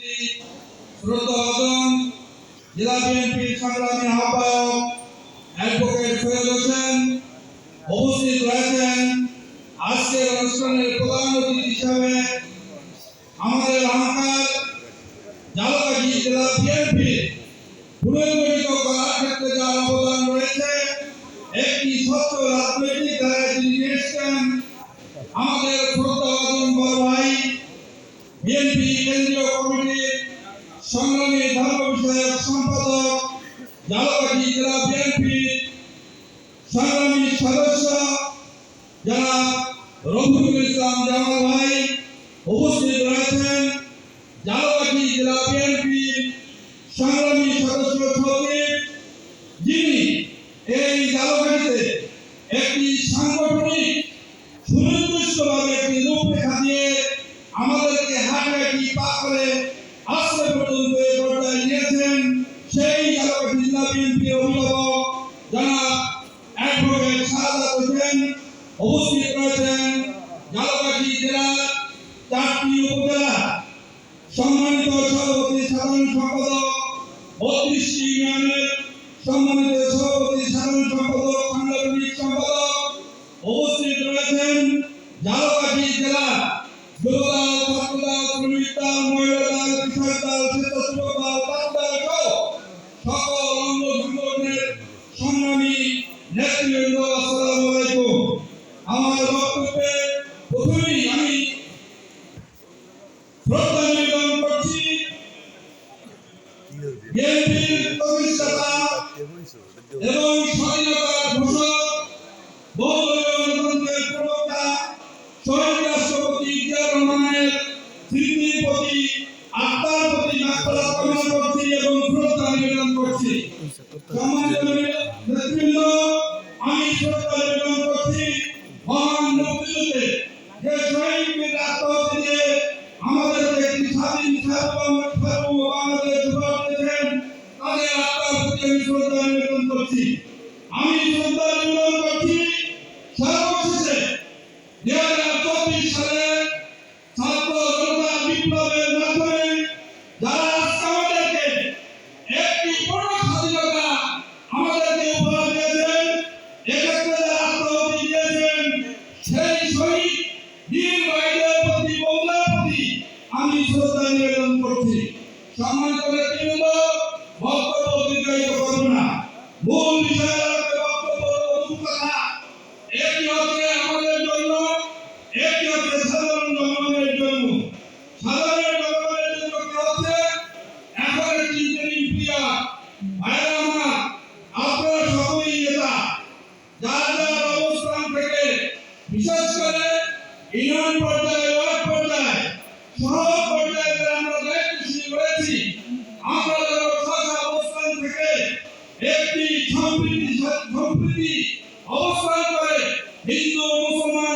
শ্রদ্ধাভাজন জেলা বিএনপির সংগ্রামী আহ্বায়ক অ্যাডভোকেট সৈয়দ হোসেন উপস্থিত রয়েছেন। আজকের অনুষ্ঠানের প্রধান অতিথি হিসাবে আমাদের এলাকার ঝালকাঠি জেলা বিএনপির পুনর্গঠিত করার ক্ষেত্রে যার অবদান রয়েছে, একটি স্বচ্ছ রাজনৈতিক ধারায় তিনি নিয়ে এসেছেন আমাদের শ্রদ্ধাভাজন বড় ভাই, বিএনপি কেন্দ্রীয় কমিটির সংগ্রামী ধর্ম বিষয়ক সম্পাদক, ঝালকাঠি জেলা বিএনপির সংগ্রামী সদস্য জনাব রফিকুল ইসলাম জামাল ভাই উপস্থিত রয়েছেন। ঝালকাঠি জেলা বিএনপির সংগ্রামী সদস্য সচিব, যিনি এই ঝালকাঠিতে একটি সাংগঠনিক সুনির্দিষ্টভাবে একটি রূপরেখা দিয়ে আমাদেরকে হাঁটাহাঁটি পা করে আজকে পর্যন্ত এই পর্যায়ে নিয়েছেন, সেই ঝালকাঠি জেলা বিএনপির অভিভাবক জনাব অ্যাডভোকেট সাহাদাত হোসেন উপস্থিত রয়েছেন। ঝালকাঠি জেলার 4টি উপজেলা সম্মানিত সভাপতি সাধারণ সম্পাদক, 32টি ইউনিয়নের সম্মানিত সভাপতি সাধারণ সম্পাদক, সাংগঠনিক সম্পাদক উপস্থিত রয়েছেন। ঝালকাঠি জেলা যুবদল, ছাত্রদল, শ্রমিক দল, মহিলা দল, কৃষক দল, স্বেচ্ছাসেবক দল, তাঁতদল সহ সকল অঙ্গ সংগঠনের সংগ্রামী নেতৃবৃন্দ, আসসালামু আলাইকুম। আমার বক্তব্যে প্রথমেই আমি শ্রদ্ধা নিবেদন করছি বিএনপির প্রতিষ্ঠাতা এবং স্বাধীনতার ঘোষক, বহুদলীয় গণতন্ত্রের প্রবক্তা শহীদ রাষ্ট্রপতি জিয়া রহমানের স্মৃতির প্রতি, আত্মার প্রতি মাগফিরাত কামনা করছি এবং শ্রদ্ধা নিবেদন করছি। সম্মানিত নেতৃবৃন্দ, আমি শ্রদ্ধা নিবেদন করছি মহান মুক্তিযুদ্ধে যে শহীদদের আত্মহত্যা দিয়ে আমাদেরকে একটি স্বাধীন সার্বভৌম বাংলাদেশ উপহার দিয়েছেন, তাদের আত্মার প্রতি আমি শ্রদ্ধা নিবেদন করছি। আমি শ্রদ্ধা নিবেদন করছি সর্বশেষে 2024 সালে ছাত্র জনতা বিপ্লবের মাধ্যমে যারা আজকে আমাদেরকে একটি পূর্ণ স্বাধীনতা আমাদেরকে উপহার দিয়েছেন, এক্ষেত্রে যারা আত্মহত্যা দিয়েছেন, সেই শহীদ বীর ভাইদের প্রতি, বন্ধুদের প্রতি আমি শ্রদ্ধা নিবেদন করছি। সম্মানিত নেতৃবৃন্দ, বক্তব্য দীর্ঘায়িত করব না, মূল বিষয়ে বক্তব্য কথা একটি হচ্ছে আমাদের জন্য, একটি হচ্ছে সাধারণ জনগণের জন্য। সাধারণ জনগণের জন্য কি হচ্ছে, এখন একটি ইন্টারিম পিরিয়ড। ভাইরা আমার, আপনারা সকলেই নেতা, যার যার অবস্থান থেকে, বিশেষ করে ইউনিয়ন পর্যায়ে, ওয়ার্ড পর্যায়ে, শহর পর্যায়ে আমরা দায়িত্ব শুরু করেছি, আমরা অবস্থান থেকে একটি সম্প্রীতি অবস্থান করে হিন্দু মুসলমান